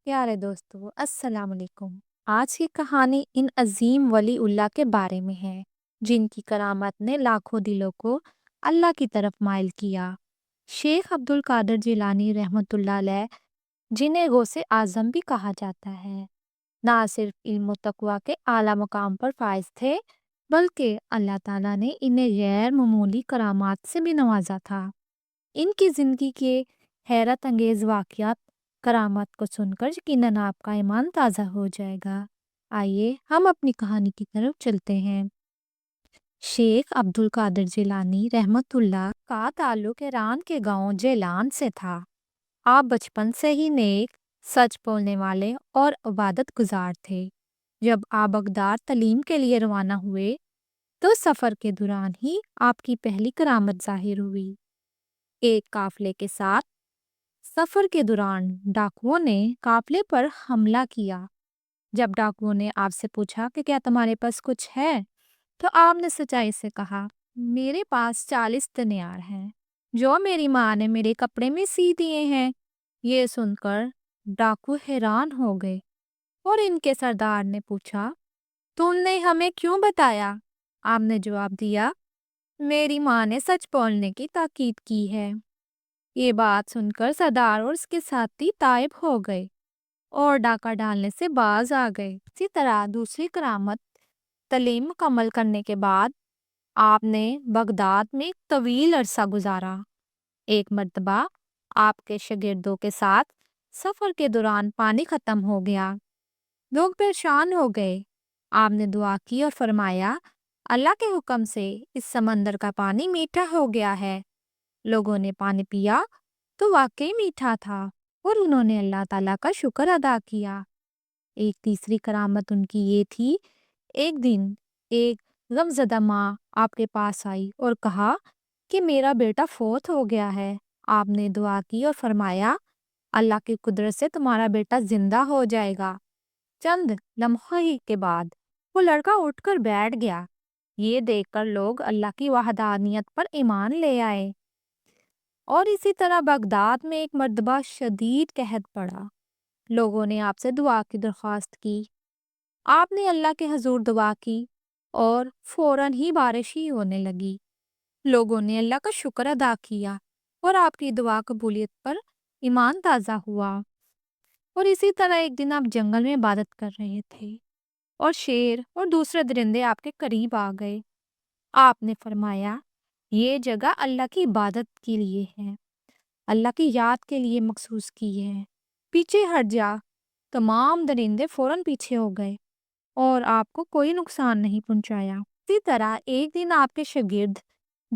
پیارے دوستو السلام علیکم۔ آج کی کہانی ان عظیم ولی اللہ کے بارے میں ہے جن کی کرامت نے لاکھوں دلوں کو اللہ کی طرف مائل کیا۔ شیخ عبد القادر جیلانی رحمۃ اللہ علیہ، جنہیں غوث اعظم بھی کہا جاتا ہے، نہ صرف علم و تقوی کے اعلیٰ مقام پر فائز تھے بلکہ اللہ تعالیٰ نے انہیں غیر معمولی کرامات سے بھی نوازا تھا۔ ان کی زندگی کے حیرت انگیز واقعات کرامات کو سن کر یقیناً آپ کا ایمان تازہ ہو جائے گا۔ آئیے ہم اپنی کہانی کی طرف چلتے ہیں۔ شیخ عبد القادر جیلانی رحمت اللہ کا تعلق ایران کے گاؤں جیلان سے تھا۔ آپ بچپن سے ہی نیک، سچ بولنے والے اور عبادت گزار تھے۔ جب آپ بغداد تعلیم کے لیے روانہ ہوئے تو سفر کے دوران ہی آپ کی پہلی کرامت ظاہر ہوئی۔ ایک قافلے کے ساتھ سفر کے دوران ڈاکوؤں نے قافلے پر حملہ کیا۔ جب ڈاکوؤں نے آپ سے پوچھا کہ کیا تمہارے پاس کچھ ہے تو آپ نے سچائی سے کہا، میرے پاس 40 دینار ہیں جو میری ماں نے میرے کپڑے میں سی دیے ہیں۔ یہ سن کر ڈاکو حیران ہو گئے اور ان کے سردار نے پوچھا، تم نے ہمیں کیوں بتایا؟ آپ نے جواب دیا، میری ماں نے سچ بولنے کی تاکید کی ہے۔ یہ بات سن کر سردار اور اس کے ساتھی تائب ہو گئے اور ڈاکہ ڈالنے سے باز آ گئے۔ اسی طرح دوسری کرامت، تعلیم مکمل کرنے کے بعد آپ نے بغداد میں ایک طویل عرصہ گزارا۔ ایک مرتبہ آپ کے شاگردوں کے ساتھ سفر کے دوران پانی ختم ہو گیا۔ لوگ پریشان ہو گئے۔ آپ نے دعا کی اور فرمایا، اللہ کے حکم سے اس سمندر کا پانی میٹھا ہو گیا ہے۔ لوگوں نے پانی پیا تو واقعی میٹھا تھا اور انہوں نے اللہ تعالیٰ کا شکر ادا کیا۔ ایک تیسری کرامت ان کی یہ تھی، ایک دن ایک غمزدہ ماں آپ کے پاس آئی اور کہا کہ میرا بیٹا فوت ہو گیا ہے۔ آپ نے دعا کی اور فرمایا، اللہ کی قدرت سے تمہارا بیٹا زندہ ہو جائے گا۔ چند لمحے ہی کے بعد وہ لڑکا اٹھ کر بیٹھ گیا۔ یہ دیکھ کر لوگ اللہ کی وحدانیت پر ایمان لے آئے۔ اور اسی طرح بغداد میں ایک مرتبہ شدید قحط پڑا۔ لوگوں نے آپ سے دعا کی درخواست کی۔ آپ نے اللہ کے حضور دعا کی اور فوراً ہی بارش ہی ہونے لگی۔ لوگوں نے اللہ کا شکر ادا کیا اور آپ کی دعا قبولیت پر ایمان تازہ ہوا۔ اور اسی طرح ایک دن آپ جنگل میں عبادت کر رہے تھے اور شیر اور دوسرے درندے آپ کے قریب آ گئے۔ آپ نے فرمایا، یہ جگہ اللہ کی عبادت کے لیے ہے، اللہ کی یاد کے لیے مخصوص کی ہے، پیچھے ہٹ جا۔ تمام درندے فوراً پیچھے ہو گئے اور آپ کو کوئی نقصان نہیں پہنچایا۔ اسی طرح ایک دن آپ کے شاگرد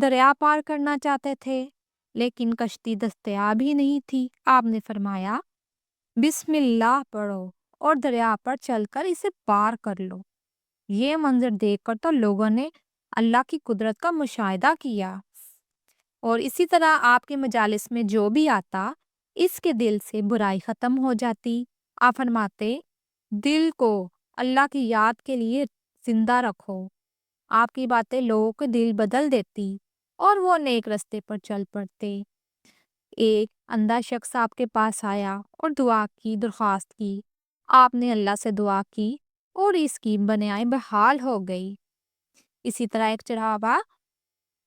دریا پار کرنا چاہتے تھے لیکن کشتی دستیاب ہی نہیں تھی۔ آپ نے فرمایا، بسم اللہ پڑھو اور دریا پر چل کر اسے پار کر لو۔ یہ منظر دیکھ کر تو لوگوں نے اللہ کی قدرت کا مشاہدہ کیا۔ اور اسی طرح آپ کے مجالس میں جو بھی آتا اس کے دل سے برائی ختم ہو جاتی۔ آپ فرماتے، دل کو اللہ کی یاد کے لیے زندہ رکھو۔ آپ کی باتیں لوگوں کے دل بدل دیتی اور وہ نیک رستے پر چل پڑتے۔ ایک اندھا شخص آپ کے پاس آیا اور دعا کی درخواست کی۔ آپ نے اللہ سے دعا کی اور اس کی بنیائیں بحال ہو گئی۔ اسی طرح ایک چرواہا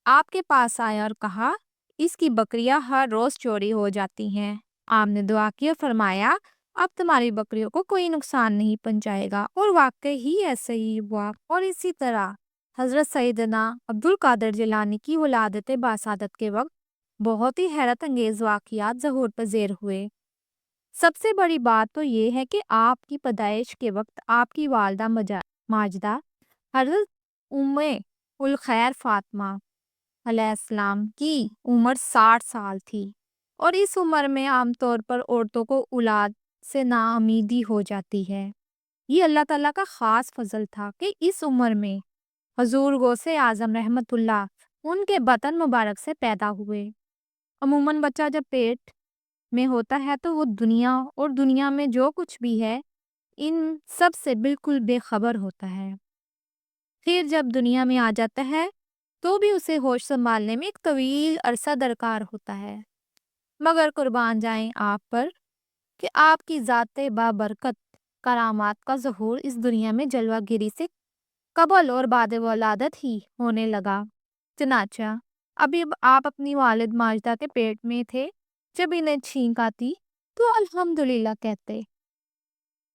آپ کے پاس آیا اور کہا، اس کی بکریاں ہر روز چوری ہو جاتی ہیں۔ آپ نے دعا کی اور فرمایا، اب تمہاری بکریوں کو کوئی نقصان نہیں پہنچائے گا، اور واقعی ہی ایسے ہی ہوا۔ اور اسی طرح حضرت سیدنا عبد القادر جیلانی کی ولادت باسعادت کے وقت بہت ہی حیرت انگیز واقعات ظہور پذیر ہوئے۔ سب سے بڑی بات تو یہ ہے کہ آپ کی پیدائش کے وقت آپ کی والدہ ماجدہ حضرت ام الخیر فاطمہ علیہ السلام کی عمر 60 سال تھی، اور اس عمر میں عام طور پر عورتوں کو اولاد سے ناامیدی ہو جاتی ہے۔ یہ اللہ تعالیٰ کا خاص فضل تھا کہ اس عمر میں حضور غوث اعظم رحمت اللہ ان کے بطن مبارک سے پیدا ہوئے۔ عموماً بچہ جب پیٹ میں ہوتا ہے تو وہ دنیا اور دنیا میں جو کچھ بھی ہے ان سب سے بالکل بے خبر ہوتا ہے۔ پھر جب دنیا میں آ جاتا ہے تو بھی اسے ہوش سنبھالنے میں ایک طویل عرصہ درکار ہوتا ہے۔ مگر قربان جائیں آپ پر کہ آپ کی ذات بابرکت کرامات کا ظہور اس دنیا میں جلوہ گری سے قبل اور بعد ولادت ہی ہونے لگا۔ چنانچہ ابھی آپ اپنی والد ماجدہ کے پیٹ میں تھے، جب انہیں چھینک آتی تو الحمدللہ کہتے،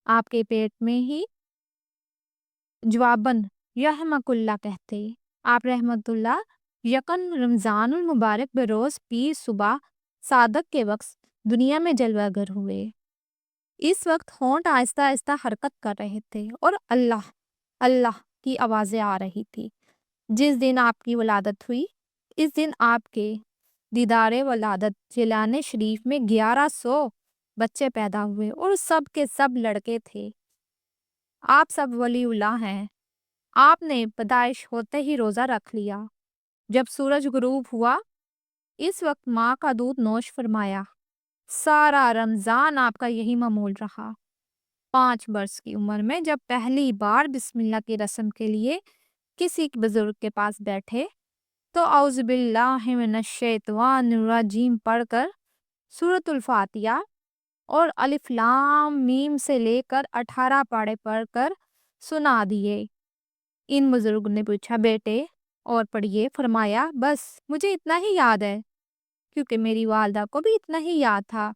آپ کے پیٹ میں ہی جواباً یرحمک اللہ کہتے۔ آپ رحمت اللہ یکن رمضان المبارک بروز پیر صبح صادق کے وقت دنیا میں جلوہ گر ہوئے۔ اس وقت ہونٹ آہستہ آہستہ حرکت کر رہے تھے اور اللہ اللہ کی آوازیں آ رہی تھی۔ جس دن آپ کی ولادت ہوئی، اس دن آپ کے دیدار ولادت جیلان شریف میں 1100 بچے پیدا ہوئے اور سب کے سب لڑکے تھے۔ آپ سب ولی اللہ ہیں۔ آپ نے پیدائش ہوتے ہی روزہ رکھ لیا۔ جب سورج غروب ہوا، اس وقت ماں کا دودھ نوش فرمایا۔ سارا رمضان آپ کا یہی معمول رہا۔ 5 برس کی عمر میں جب پہلی بار بسم اللہ کی رسم کے لیے کسی بزرگ کے پاس بیٹھے تو اعوذ باللہ من الشیطان الرجیم پڑھ کر سورۃ الفاتحہ اور الف لام میم سے لے کر 18 پارے پڑھ کر سنا دیے۔ ان بزرگ نے پوچھا، بیٹے اور پڑھیے؟ فرمایا، بس مجھے اتنا ہی یاد ہے، کیونکہ میری والدہ کو بھی اتنا ہی یاد تھا۔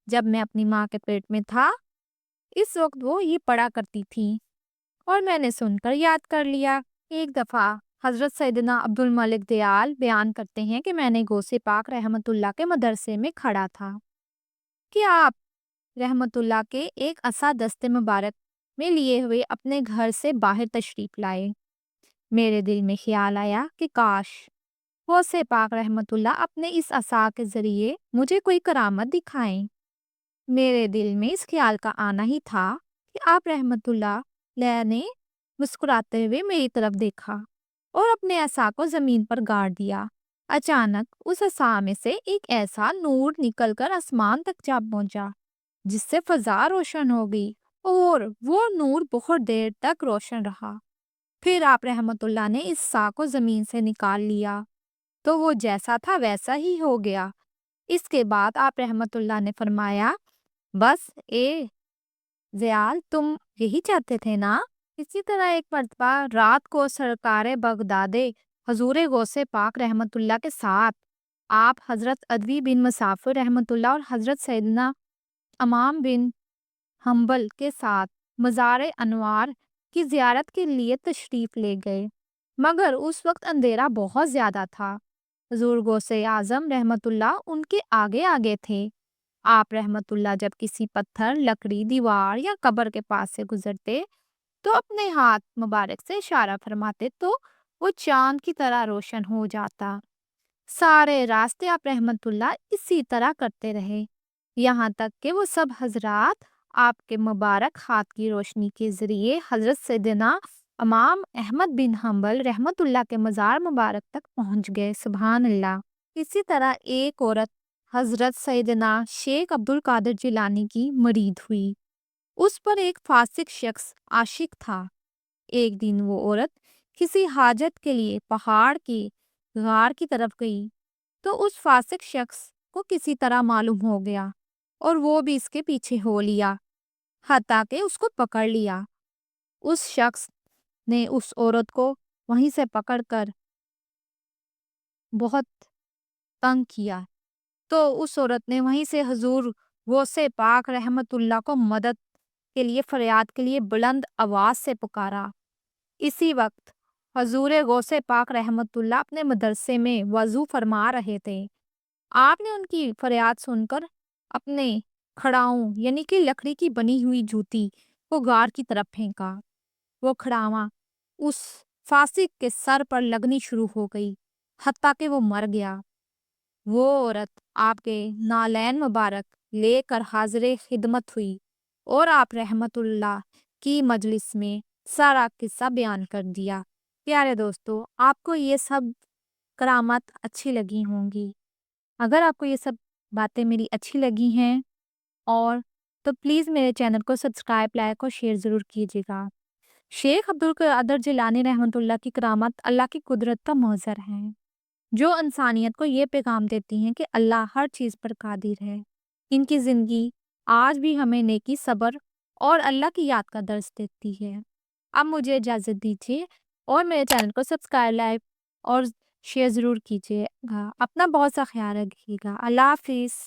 جب میں اپنی ماں کے پیٹ میں تھا، اس وقت وہ یہ پڑھا کرتی تھی اور میں نے سن کر یاد کر لیا۔ ایک دفعہ حضرت سیدنا عبد الملک دیال بیان کرتے ہیں کہ میں نے غوث پاک رحمت اللہ کے مدرسے میں کھڑا تھا کہ آپ رحمت اللہ کے ایک عصا دست مبارک میں لیے ہوئے اپنے گھر سے باہر تشریف لائے۔ میرے دل میں خیال آیا کہ کاش غوث پاک رحمت اللہ اپنے اس عصا کے ذریعے مجھے کوئی کرامت دکھائیں۔ میرے دل میں اس خیال کا آنا ہی تھا کہ آپ رحمت اللہ علیہ نے مسکراتے ہوئے میری طرف دیکھا اور اپنے عصا کو زمین پر گاڑ دیا۔ اچانک اس عصا میں سے ایک ایسا نور نکل کر آسمان تک جا پہنچا جس سے فضا روشن ہو گئی اور وہ نور بہت دیر تک روشن رہا۔ پھر آپ رحمت اللہ نے اس عصا کو زمین سے نکال لیا تو وہ جیسا تھا ویسا ہی ہو گیا۔ اس کے بعد آپ رحمت اللہ نے فرمایا، بس اے زیال، تم یہی چاہتے تھے نا؟ اسی طرح ایک مرتبہ رات کو سرکار بغداد حضور غوث پاک رحمت اللہ کے ساتھ آپ حضرت ادوی بن مسافر رحمت اللہ اور حضرت سیدنا امام بن حنبل کے ساتھ مزار انوار کی زیارت کے لیے تشریف لے گئے، مگر اس وقت اندھیرا بہت زیادہ تھا۔ حضور غوث اعظم رحمت اللہ ان کے آگے آگے تھے۔ آپ رحمت اللہ جب کسی پتھر، لکڑی، دیوار یا قبر کے پاس سے گزرتے تو اپنے ہاتھ مبارک سے اشارہ فرماتے تو وہ چاند کی طرح روشن ہو جاتا۔ سارے راستے آپ رحمت اللہ اسی طرح کرتے رہے، یہاں تک کہ وہ سب حضرات آپ کے مبارک ہاتھ کی روشنی کے ذریعے حضرت سیدنا امام احمد بن حنبل رحمت اللہ کے مزار مبارک تک پہنچ گئے۔ سبحان اللہ۔ اسی طرح ایک عورت حضرت سیدنا شیخ عبد القادر جیلانی کی مرید ہوئی۔ اس پر ایک فاسق شخص عاشق تھا۔ ایک دن وہ عورت کسی حاجت کے لیے پہاڑ کی غار کی طرف گئی تو اس فاسق شخص کو کسی طرح معلوم ہو گیا اور وہ بھی اس کے پیچھے ہو لیا، حتیٰ کہ اس کو پکڑ لیا۔ اس شخص نے اس عورت کو وہیں سے پکڑ کر بہت تنگ کیا تو اس عورت نے وہیں سے حضور غوث پاک رحمت اللہ کو مدد کے لیے فریاد کے لیے بلند آواز سے پکارا۔ اسی وقت حضور غوث پاک رحمت اللہ اپنے مدرسے میں وضو فرما رہے تھے۔ آپ نے ان کی فریاد سن کر اپنے کھڑاؤں یعنی کہ لکڑی کی بنی ہوئی جوتی کو غار کی طرف پھینکا۔ وہ کھڑاواں اس فاسق کے سر پر لگنی شروع ہو گئی، حتیٰ کہ وہ مر گیا۔ وہ عورت آپ کے نالین مبارک لے کر حاضر خدمت ہوئی اور آپ رحمت اللہ کی مجلس میں سارا قصہ بیان کر دیا۔ پیارے دوستو، آپ کو یہ سب کرامات اچھی لگی ہوں گی۔ اگر آپ کو یہ سب باتیں میری اچھی لگی ہیں اور تو پلیز میرے چینل کو سبسکرائب، لائک اور شیئر ضرور کیجیے گا۔ شیخ عبد القادر جیلانی رحمت اللہ کی کرامات اللہ کی قدرت کا مظہر ہیں، جو انسانیت کو یہ پیغام دیتی ہیں کہ اللہ ہر چیز پر قادر ہے۔ ان کی زندگی آج بھی ہمیں نیکی، صبر اور اللہ کی یاد کا درس دیتی ہے۔ اب مجھے اجازت دیجیے اور میرے چینل کو سبسکرائب، لائک اور شیئر ضرور کیجیے گا۔ اپنا بہت سا خیال رکھیے گا۔ اللہ حافظ۔